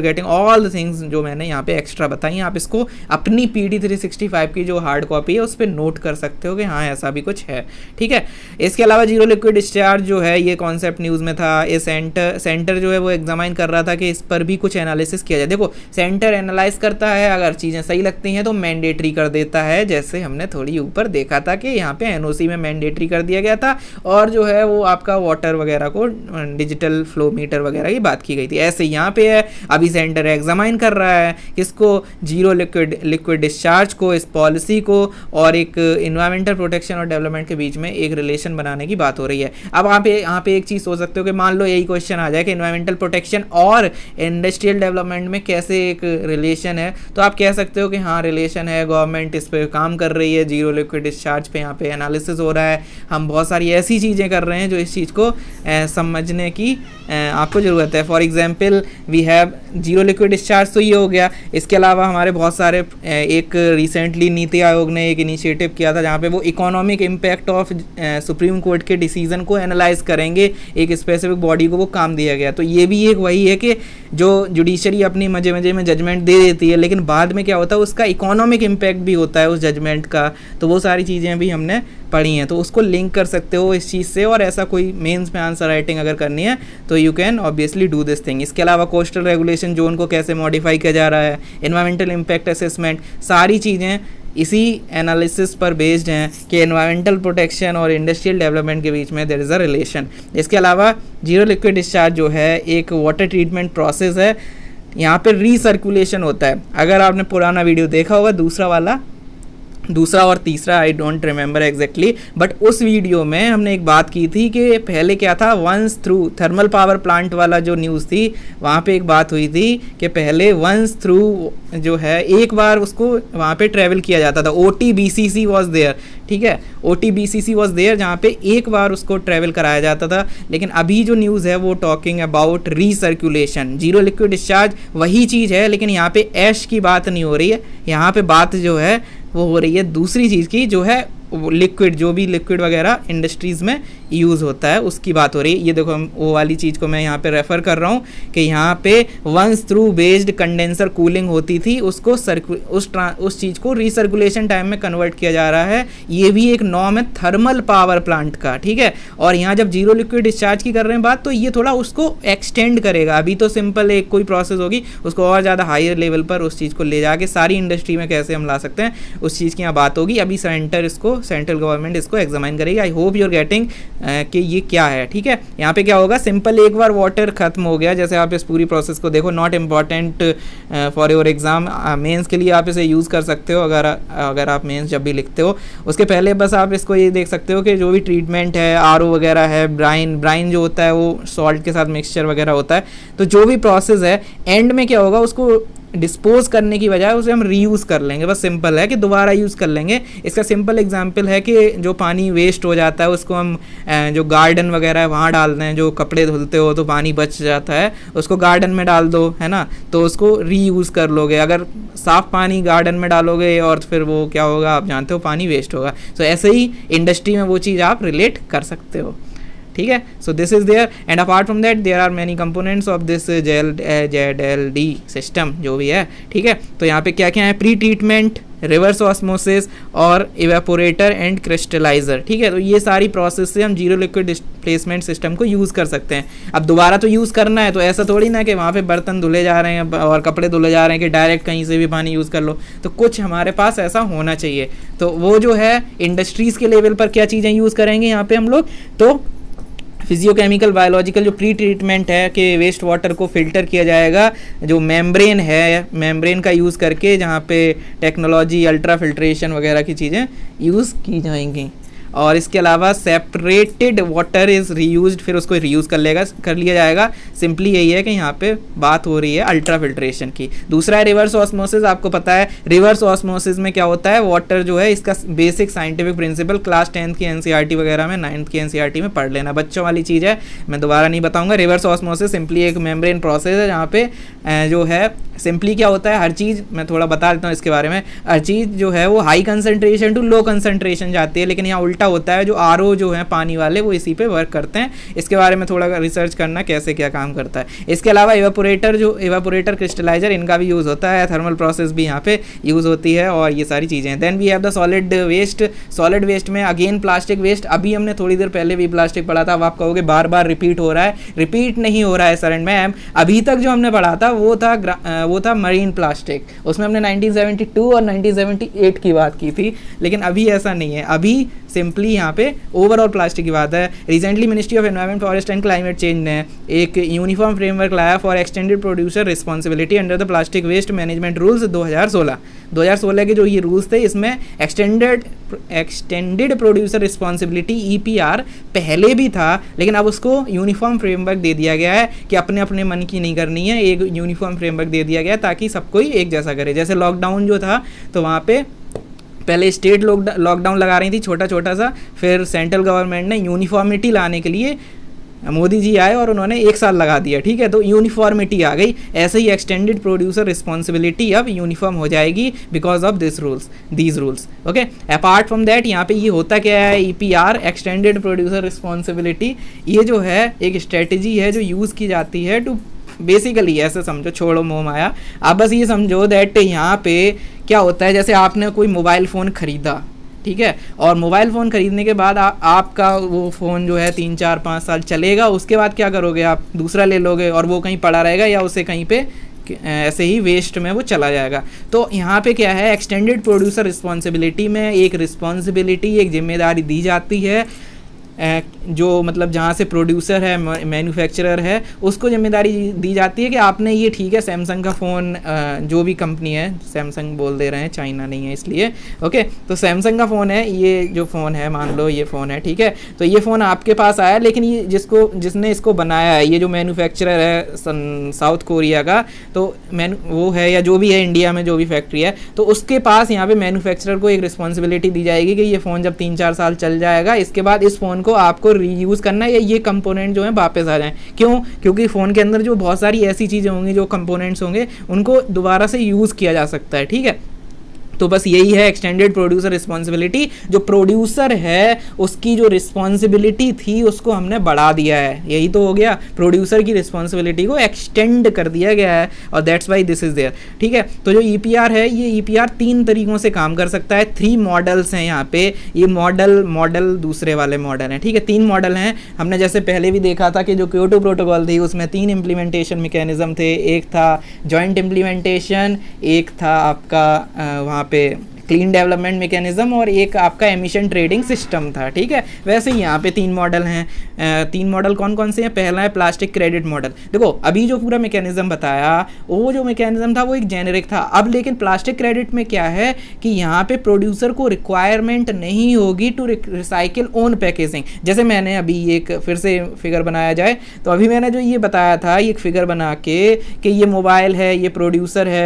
getting all the things जो मैंने यहाँ पे एक्स्ट्रा बताई। आप इसको अपनी PD 365 की जो हार्ड कॉपी है उस पर नोट कर सकते हो कि हाँ ऐसा भी कुछ है। ठीक है, इसके अलावा जीरो लिक्विड डिस्चार्ज जो है ये कॉन्सेप्ट न्यूज़ में था। ये सेंटर जो है वो एग्जामाइन कर रहा था कि इस पर भी कुछ एनालिसिस किया जाए। देखो सेंटर एनालाइज करता है, अगर चीज़ें सही लगती हैं तो मैंडेटरी कर देता है, जैसे हमने थोड़ी ऊपर देखा था कि यहाँ पे NOC में मैंडेटरी कर दिया गया था और जो है वो आपका वाटर वगैरह को डिजिटल फ्लो मीटर वगैरह की बात की गई थी। ऐसे यहाँ पे है, अभी सेंटर एग्जामाइन कर रहा है किसको, जीरो लिक्विड डिस्चार्ज को, इस पॉलिसी को और एक इन्वायरमेंटल प्रोटेक्शन और डेवलपमेंट के बीच में एक रिलेशन बनाने की बात हो रही है। अब यहाँ पे एक चीज़ सोच सकते हो कि मान लो यही क्वेश्चन आ जाए कि इन्वायरमेंटल प्रोटेक्शन और इंडस्ट्रियल डेवलपमेंट में कैसे एक रिलेशन है, तो आप कह सकते हो कि हाँ रिलेशन है, गवर्नमेंट इस पे काम कर रही है, जीरो लिक्विड डिस्चार्ज पे यहाँ पे एनालिसिस हो रहा है, हम बहुत सारी ऐसी चीज़ें कर रहे हैं जो इस चीज़ को समझने की आपको ज़रूरत है। For example we have zero liquid discharge, तो ये हो गया। इसके अलावा हमारे बहुत सारे एक रिसेंटली नीति आयोग ने एक इनिशिएटिव किया था जहाँ पे वो economic impact of supreme court के डिसीजन को एनालाइज करेंगे, एक स्पेसिफिक बॉडी को वो काम दिया गया। तो ये भी एक वही है कि जो जुडिशरी अपनी मजे में जजमेंट दे देती है, लेकिन बाद में क्या होता है उसका इकोनॉमिक इम्पैक्ट भी होता है उस जजमेंट का, तो वो सारी चीज़ें भी हमने पढ़ी हैं, तो उसको लिंक कर सकते हो इस चीज़ से। और ऐसा कोई मेंस में आंसर राइटिंग अगर करनी है तो you can obviously do this thing. इसके अलावा कोस्टल रेगुलेशन जोन को कैसे मॉडिफाई किया जा रहा है, एनवायरमेंटल इम्पैक्ट असेसमेंट, सारी चीज़ें इसी एनालिसिस पर बेस्ड हैं कि एनवायरमेंटल प्रोटेक्शन और इंडस्ट्रियल डेवलपमेंट के बीच में देयर इज़ अ रिलेशन। इसके अलावा जीरो लिक्विड डिस्चार्ज जो है एक वाटर ट्रीटमेंट प्रोसेस है, यहाँ पे रीसर्कुलेशन होता है। अगर आपने पुराना वीडियो देखा होगा दूसरा वाला, दूसरा और तीसरा I don't remember exactly, but उस वीडियो में हमने एक बात की थी कि पहले क्या था, once through thermal power plant वाला जो न्यूज़ थी वहाँ पे एक बात हुई थी कि पहले वंस थ्रू जो है एक बार उसको वहाँ पे ट्रैवल किया जाता था, OTBCC वॉज देयर, ठीक है, OTBCC वॉज देयर, जहाँ पे एक बार उसको ट्रैवल कराया जाता था। लेकिन अभी जो न्यूज़ है वो talking about recirculation, zero liquid discharge वही चीज़ है, लेकिन यहाँ पे ऐश की बात नहीं हो रही है, यहाँ पे बात जो है वो हो रही है दूसरी चीज़ की, जो है लिक्विड, जो भी लिक्विड वगैरह इंडस्ट्रीज़ में यूज़ होता है उसकी बात हो रही है। ये देखो हम वो वाली चीज़ को मैं यहाँ पे रेफ़र कर रहा हूँ कि यहाँ पे once through based condenser cooling होती थी, उसको उस चीज़ को रीसर्कुलेशन टाइम में कन्वर्ट किया जा रहा है। ये भी एक नॉर्म है थर्मल पावर प्लांट का, ठीक है। और यहाँ जब जीरो लिक्विड डिस्चार्ज की कर रहे हैं बात, तो ये थोड़ा उसको एक्सटेंड करेगा। अभी तो सिंपल एक कोई प्रोसेस होगी, उसको और ज़्यादा हायर लेवल पर उस चीज़ को ले जाके सारी इंडस्ट्री में कैसे हम ला सकते हैं उस चीज़ की यहाँ बात होगी। अभी सेंट्रल गवर्नमेंट इसको एग्जामाइन करेगी। I hope you are getting कि ये क्या है, ठीक है। यहाँ पे क्या होगा, सिंपल एक बार वाटर खत्म हो गया, जैसे आप इस पूरी प्रोसेस को देखो, not important for your exam, mains के लिए आप इसे यूज़ कर सकते हो अगर आप मेंस जब भी लिखते हो। उसके पहले बस आप इसको ये देख सकते हो कि जो भी ट्रीटमेंट है, RO वगैरह है, ब्राइन जो होता है वो सॉल्ट के साथ मिक्सचर वगैरह होता है, तो जो भी प्रोसेस है एंड में क्या होगा, उसको डिस्पोज करने की बजाय उसे हम रीयूज़ कर लेंगे। बस सिंपल है कि दोबारा यूज़ कर लेंगे। इसका सिंपल एग्जांपल है कि जो पानी वेस्ट हो जाता है उसको हम जो गार्डन वगैरह है वहाँ डालते हैं, जो कपड़े धुलते हो तो पानी बच जाता है, उसको गार्डन में डाल दो, है ना, तो उसको रीयूज़ कर लोगे। अगर साफ़ पानी गार्डन में डालोगे और फिर वो क्या होगा आप जानते हो, पानी वेस्ट होगा। तो ऐसे ही इंडस्ट्री में वो चीज़ आप रिलेट कर सकते हो, ठीक है। So this is there and apart from that there are many components of this ZLD system जो भी है, ठीक है। तो यहाँ पे क्या क्या है, प्री ट्रीटमेंट, रिवर्स ऑस्मोसिस और इवेपोरेटर एंड क्रिस्टलाइजर, ठीक है। तो ये सारी प्रोसेस से हम जीरो लिक्विड डिस्प्लेसमेंट सिस्टम को यूज़ कर सकते हैं। अब दोबारा तो यूज़ करना है, तो ऐसा थोड़ी ना कि वहाँ पे बर्तन धुले जा रहे हैं और कपड़े धुले जा रहे हैं कि डायरेक्ट कहीं से भी पानी यूज़ कर लो। तो कुछ हमारे पास ऐसा होना चाहिए। तो वो जो है इंडस्ट्रीज़ के लेवल पर क्या चीज़ें यूज़ करेंगे यहाँ पे हम लोग, तो फिजियोकेमिकल बायोलॉजिकल जो प्री ट्रीटमेंट है कि वेस्ट वाटर को फिल्टर किया जाएगा, जो मेम्ब्रेन है, मेम्ब्रेन का यूज़ करके, जहाँ पे टेक्नोलॉजी अल्ट्रा फिल्ट्रेशन वगैरह की चीज़ें यूज़ की जाएंगी। और इसके अलावा सेपरेटेड वाटर इज़ रीयूज्ड, फिर उसको रीयूज़ कर लिया जाएगा। सिंपली यही है कि यहाँ पे बात हो रही है अल्ट्रा फिल्ट्रेशन की। दूसरा है रिवर्स ऑस्मोसिस। आपको पता है रिवर्स ऑस्मोसिस में क्या होता है, वाटर जो है इसका basic scientific principle class 10th की NCERT वगैरह में, 9th की NCERT में पढ़ लेना, बच्चों वाली चीज़ है, मैं दोबारा नहीं बताऊँगा। रिवर्स ऑस्मोसिस सिंपली एक मेम्ब्रेन प्रोसेस है जहाँ पे जो है सिंपली क्या होता है, हर चीज़ मैं थोड़ा बता देता हूँ इसके बारे में। हर चीज़ जो है वो high concentration to low concentration जाती है, लेकिन यहाँ उल्टा होता है। जो RO जो है पानी वाले वो इसी पे वर्क करते हैं। इसके बारे में थोड़ा रिसर्च करना कैसे क्या काम करता है। इसके अलावा इवेपोरेटर क्रिस्टलाइजर, इनका भी यूज़ होता है, थर्मल प्रोसेस भी यहाँ पे यूज़ होती है और ये सारी चीज़ें। Then we have the solid waste. Solid waste में अगेन प्लास्टिक वेस्ट। अभी हमने थोड़ी देर पहले भी प्लास्टिक पढ़ा था। अब आप कहोगे बार बार रिपीट हो रहा है। रिपीट नहीं हो रहा है सर एंड मैम। अभी तक जो हमने पढ़ा था वो था मरीन प्लास्टिक। उसमें हमने 1972 और 1978 की बात की थी, लेकिन अभी ऐसा नहीं है। अभी सिंपली यहाँ पे ओवरऑल प्लास्टिक की बात है। Recently ministry of environment, forest and climate change ने एक यूनिफॉर्म फ्रेमवर्क लाया for extended producer responsibility under the plastic waste management rules 2016 के जो ये रूल्स थे, इसमें एक्सटेंडेड प्रोड्यूसर रिस्पॉन्सिबिलिटी EPR पहले भी था, लेकिन अब उसको यूनिफॉर्म फ्रेमवर्क दे दिया गया है कि अपने अपने मन की नहीं करनी है। एक यूनिफॉर्म फ्रेमवर्क दे दिया गया ताकि सबको ही एक जैसा करे। जैसे लॉकडाउन जो था तो वहाँ पे पहले स्टेट लॉकडाउन लगा रही थी छोटा छोटा सा, फिर सेंट्रल गवर्नमेंट ने यूनिफॉर्मिटी लाने के लिए मोदी जी आए और उन्होंने 1 साल लगा दिया, ठीक है। तो यूनिफॉर्मिटी आ गई। ऐसे ही एक्सटेंडेड प्रोड्यूसर रिस्पॉन्सिबिलिटी अब यूनिफॉर्म हो जाएगी because of these rules, okay. Apart from that यहाँ पे ये होता क्या है, EPR एक्सटेंडेड प्रोड्यूसर रिस्पॉन्सिबिलिटी, ये जो है एक स्ट्रेटजी है जो यूज़ की जाती है टू बेसिकली, ऐसे समझो, छोड़ो मोह माया। आप बस ये समझो दैट यहाँ पे क्या होता है, जैसे आपने कोई मोबाइल फ़ोन ख़रीदा, ठीक है, और मोबाइल फ़ोन ख़रीदने के बाद आपका वो फ़ोन जो है 3, 4, 5 साल चलेगा। उसके बाद क्या करोगे, आप दूसरा ले लोगे और वो कहीं पड़ा रहेगा या उसे कहीं पे ऐसे ही वेस्ट में वो चला जाएगा। तो यहाँ पे क्या है, एक्सटेंडेड प्रोड्यूसर रिस्पॉन्सिबिलिटी में एक रिस्पॉन्सिबिलिटी, एक जिम्मेदारी दी जाती है जो मतलब जहाँ से प्रोड्यूसर है, मैन्युफैक्चरर है, उसको जिम्मेदारी दी जाती है कि आपने ये, ठीक है सैमसंग का फ़ोन, जो भी कंपनी है, सैमसंग बोल दे रहे हैं, चाइना नहीं है इसलिए, ओके, तो सैमसंग का फ़ोन है, ये जो फ़ोन है मान लो ये फ़ोन है, ठीक है, तो ये फ़ोन आपके पास आया, लेकिन ये जिसने इसको बनाया है, ये जो मैन्युफैक्चरर है साउथ कोरिया का, तो वो है या जो भी है इंडिया में जो भी फैक्ट्री है, तो उसके पास यहाँ पे मैन्युफैक्चरर को एक रिस्पॉन्सिबिलिटी दी जाएगी कि ये फ़ोन जब 3-4 साल चल जाएगा, इसके बाद इस फ़ोन को आपको रीयूज़ करना है या ये कंपोनेंट जो है वापस आ जाएं। क्यों? क्योंकि फ़ोन के अंदर जो बहुत सारी ऐसी चीज़ें होंगी, जो कंपोनेंट्स होंगे, उनको दोबारा से यूज़ किया जा सकता है, ठीक है। तो बस यही है एक्सटेंडेड प्रोड्यूसर रिस्पॉन्सिबिलिटी। जो प्रोड्यूसर है उसकी जो रिस्पॉन्सिबिलिटी थी उसको हमने बढ़ा दिया है, यही तो हो गया, प्रोड्यूसर की रिस्पॉन्सिबिलिटी को एक्सटेंड कर दिया गया है, और that's why this is there, ठीक है। तो जो ईपीआर है, ये ईपीआर 3 तरीकों से काम कर सकता है, 3 मॉडल्स हैं यहाँ पे, ये मॉडल दूसरे वाले मॉडल हैं, ठीक है, 3 मॉडल हैं। हमने जैसे पहले भी देखा था कि जो क्योटो प्रोटोकॉल थी उसमें 3 इम्प्लीमेंटेशन मैकेनिज्म थे, एक था जॉइंट इम्प्लीमेंटेशन, एक था आपका वहाँ पे क्लीन डेवलपमेंट मैकेनिज्म, और एक आपका एमिशन ट्रेडिंग सिस्टम था, ठीक है। वैसे ही यहाँ पे 3 मॉडल हैं। 3 मॉडल कौन कौन से हैं? पहला है प्लास्टिक क्रेडिट मॉडल। देखो अभी जो पूरा मैकेनिज्म बताया, वो जो मैकेनिज्म था वो एक जेनेरिक था, अब लेकिन प्लास्टिक क्रेडिट में क्या है कि यहाँ पे प्रोड्यूसर को रिक्वायरमेंट नहीं होगी टू रिसाइकिल ओन पैकेजिंग। जैसे मैंने अभी एक फिर से फिगर बनाया जाए, तो अभी मैंने जो ये बताया था, ये एक फिगर बना के कि ये मोबाइल है, ये प्रोड्यूसर है,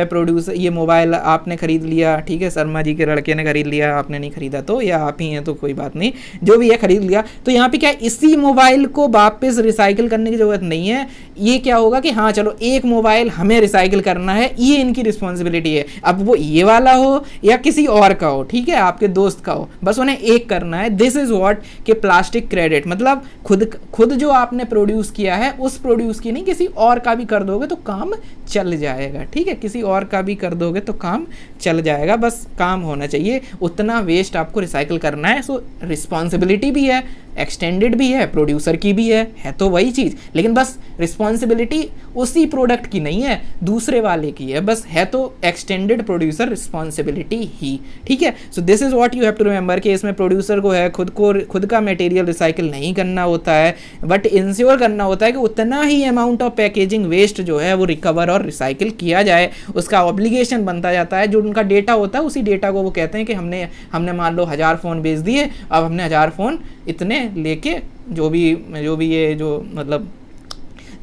ये मोबाइल आपने खरीद लिया, ठीक है, शर्मा के लड़के ने खरीद लिया, आपने नहीं खरीदा तो, या आप ही हैं तो कोई बात नहीं, जो भी है खरीद लिया, तो यहाँ पे क्या इसी मोबाइल को वापस रिसाइकिल करने की जरूरत नहीं है। ये क्या होगा कि हाँ चलो एक मोबाइल हमें रिसाइकिल करना है, ये इनकी रिस्पॉन्सिबिलिटी है, अब वो ये वाला हो या किसी और का हो, ठीक है, आपके दोस्त का हो, बस उन्हें एक करना है। दिस इज व्हाट कि प्लास्टिक क्रेडिट मतलब खुद जो आपने प्रोड्यूस किया है उस प्रोड्यूस की नहीं, किसी और का भी कर दोगे तो काम चल जाएगा, ठीक है, किसी और का भी कर दोगे तो काम चल जाएगा, बस काम होना चाहिए, उतना वेस्ट आपको रिसाइकिल करना है। सो रिस्पॉन्सिबिलिटी भी है, एक्सटेंडेड भी है, प्रोड्यूसर की भी है तो वही चीज़, लेकिन बस रिस्पॉन्सिबिलिटी उसी प्रोडक्ट की नहीं है, दूसरे वाले की है, बस है तो एक्सटेंडेड प्रोड्यूसर रिस्पॉन्सिबिलिटी ही, ठीक है। So this is what you have to remember कि इसमें प्रोड्यूसर को है खुद का मटेरियल रिसाइकिल नहीं करना होता है, बट इंश्योर करना होता है कि उतना ही अमाउंट ऑफ पैकेजिंग वेस्ट जो है वो रिकवर और रिसाइकिल किया जाए, उसका ऑब्लिगेशन बनता जाता है। जो उनका डेटा होता है उसी डेटा को वो कहते हैं कि हमने मान लो 1000 फ़ोन बेच दिए, अब हमने 1000 फ़ोन इतने लेके जो भी ये जो मतलब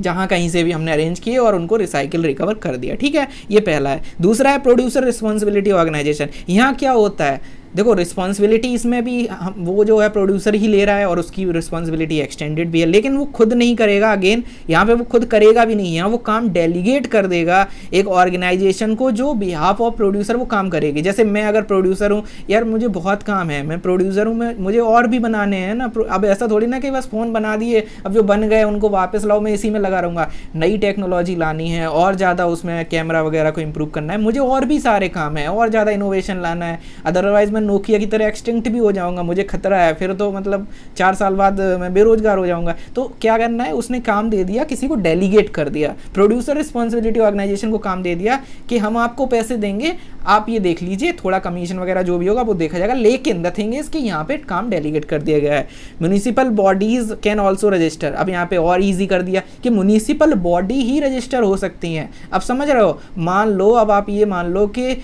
जहाँ कहीं से भी हमने अरेंज किए और उनको रिसाइकिल रिकवर कर दिया, ठीक है, ये पहला है। दूसरा है प्रोड्यूसर रिस्पॉन्सिबिलिटी ऑर्गेनाइजेशन। यहाँ क्या होता है, देखो रिस्पॉन्सिबिलिटी इसमें भी वो जो है प्रोड्यूसर ही ले रहा है और उसकी रिस्पॉन्सिबिलिटी एक्सटेंडेड भी है, लेकिन वो खुद नहीं करेगा, अगेन यहाँ पे वो खुद करेगा भी नहीं, यहाँ वो काम डेलीगेट कर देगा एक ऑर्गेनाइजेशन को जो बिहाफ ऑफ प्रोड्यूसर वो काम करेगी। जैसे मैं अगर प्रोड्यूसर हूँ, यार मुझे बहुत काम है, मैं प्रोड्यूसर हूँ, मुझे और भी बनाने हैं ना, अब ऐसा थोड़ी ना कि बस फ़ोन बना दिए, अब जो बन गए उनको वापस लाओ, मैं इसी में लगा रहूँगा, नई टेक्नोलॉजी लानी है और ज़्यादा उसमें कैमरा वगैरह को इम्प्रूव करना है, मुझे और भी सारे काम है और ज़्यादा इनोवेशन लाना है, अदरवाइज मैं नोकिया की तरह एक्सटिंक्ट भी हो जाऊंगा, मुझे खतरा है, फिर तो मतलब 4 साल बाद मैं बेरोजगार हो जाऊंगा। तो क्या करना है, उसने काम दे दिया, किसी को डेलीगेट कर दिया, प्रोड्यूसर रिस्पॉन्सिबिलिटी ऑर्गेनाइजेशन को काम दे दिया कि हम आपको पैसे देंगे, आप ये देख लीजिए, थोड़ा कमीशन वगैरह जो भी होगा वो देखा जाएगा, लेकिन द थिंग इज कि यहाँ पे काम डेलीगेट कर दिया गया है। Municipal bodies can also register, अब यहाँ पे और ईजी कर दिया कि म्यूनिसिपल बॉडी ही रजिस्टर हो सकती हैं। अब समझ रहे हो, मान लो अब आप ये मान लो कि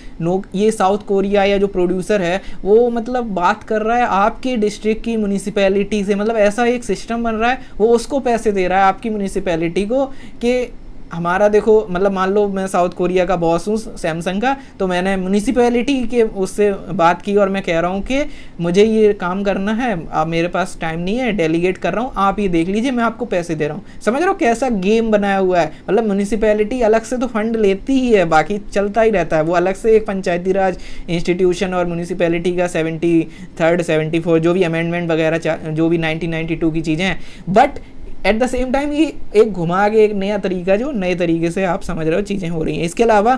ये साउथ कोरिया या जो प्रोड्यूसर है वो मतलब बात कर रहा है आपके डिस्ट्रिक्ट की म्यूनिसिपैलिटी से, मतलब ऐसा एक सिस्टम बन रहा है, वो उसको पैसे दे रहा है आपकी म्यूनिसिपैलिटी को कि हमारा देखो, मतलब मान लो मैं साउथ कोरिया का बॉस हूँ सैमसंग का, तो मैंने म्यूनिसिपैलिटी के उससे बात की और मैं कह रहा हूँ कि मुझे ये काम करना है, अब मेरे पास टाइम नहीं है, डेलीगेट कर रहा हूँ, आप ये देख लीजिए, मैं आपको पैसे दे रहा हूँ। समझ रहे हो कैसा गेम बनाया हुआ है, मतलब म्यूनिसिपैलिटी अलग से तो फंड लेती ही है, बाकी चलता ही रहता है, वो अलग से एक पंचायती राज इंस्टीट्यूशन और म्यूनिसिपैलिटी का 73rd 74 जो भी अमेंडमेंट वगैरह जो भी 1992 की चीज़ें हैं, but at the same time ये एक घुमा के एक नया तरीका, जो नए तरीके से आप समझ रहे हो चीज़ें हो रही हैं। इसके अलावा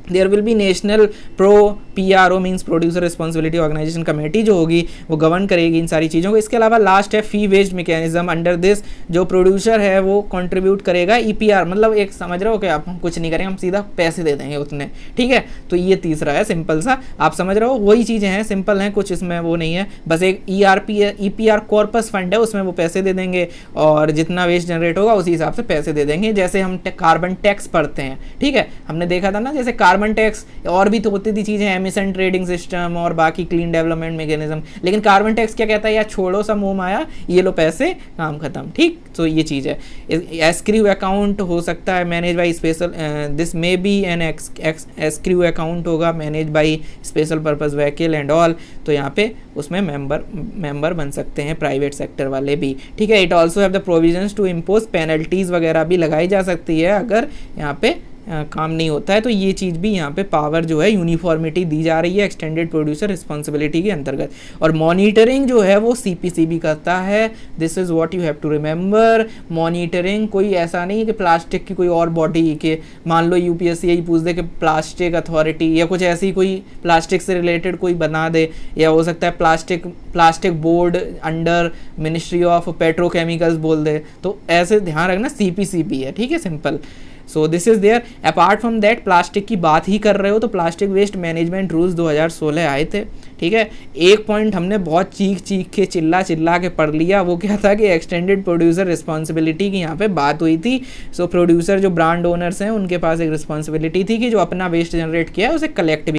there will be national pro PRO means producer responsibility organization committee जो होगी वो गवर्न करेगी इन सारी चीज़ों को। इसके अलावा लास्ट है फी वेस्ड मैकेनिज्म। अंडर दिस जो प्रोड्यूसर है वो कंट्रीब्यूट करेगा EPR, मतलब एक समझ रहे हो कि आप हम कुछ नहीं करेंगे, हम सीधा पैसे दे देंगे उतने, ठीक है। तो ये तीसरा है, सिंपल सा, आप समझ रहे हो, वही चीज़ें हैं, सिंपल हैं, कुछ इसमें वो नहीं है, बस एक EPR कॉर्पस फंड है, उसमें वो पैसे दे देंगे और जितना वेस्ट जनरेट होगा उसी हिसाब से पैसे दे देंगे। जैसे हम कार्बन टैक्स पढ़ते हैं, ठीक है, हमने देखा था ना, जैसे कार्बन टैक्स और भी तो होती थी चीज़ें, एमिशन ट्रेडिंग सिस्टम और बाकी क्लीन डेवलपमेंट मैकेनिज्म, लेकिन कार्बन टैक्स क्या कहता है, यार छोड़ो सा मुंह माया, ये लो पैसे, काम खत्म, ठीक। तो ये चीज़ है। एस्क्रू अकाउंट हो सकता है manage by special, this may be an escrow account होगा manage by special purpose vehicle and all. तो यहाँ पे उसमें मेंबर बन सकते हैं प्राइवेट सेक्टर वाले भी, ठीक है। It also have the provisions to impose penalties वगैरह भी लगाई जा सकती है अगर यहाँ पे काम नहीं होता है। तो ये चीज़ भी यहाँ पे पावर जो है यूनिफॉर्मिटी दी जा रही है एक्सटेंडेड प्रोड्यूसर रिस्पॉन्सिबिलिटी के अंतर्गत। और मॉनिटरिंग जो है वो CPCB करता है। This is what you have to remember. Monitoring कोई ऐसा नहीं है कि प्लास्टिक की कोई और बॉडी के, मान लो UPSC यही पूछ दे कि प्लास्टिक अथॉरिटी या कुछ ऐसी कोई प्लास्टिक से रिलेटेड कोई बना दे, या हो सकता है plastic board under ministry of petrochemicals बोल दे, तो ऐसे ध्यान रखना CPCB है, ठीक है, simple. So this is there. Apart from that, plastic की बात ही कर रहे हो तो प्लास्टिक वेस्ट मैनेजमेंट रूल्स 2016 आए थे, ठीक है। एक पॉइंट हमने बहुत चीख के चिल्ला के पढ़ लिया, वो क्या था कि एक्सटेंडेड प्रोड्यूसर रिस्पॉन्सिबिलिटी की यहाँ पे बात हुई थी। सो प्रोड्यूसर जो ब्रांड ओनर्स हैं उनके पास एक रिस्पॉन्सिबिलिटी थी कि जो अपना वेस्ट जनरेट किया है उसे कलेक्ट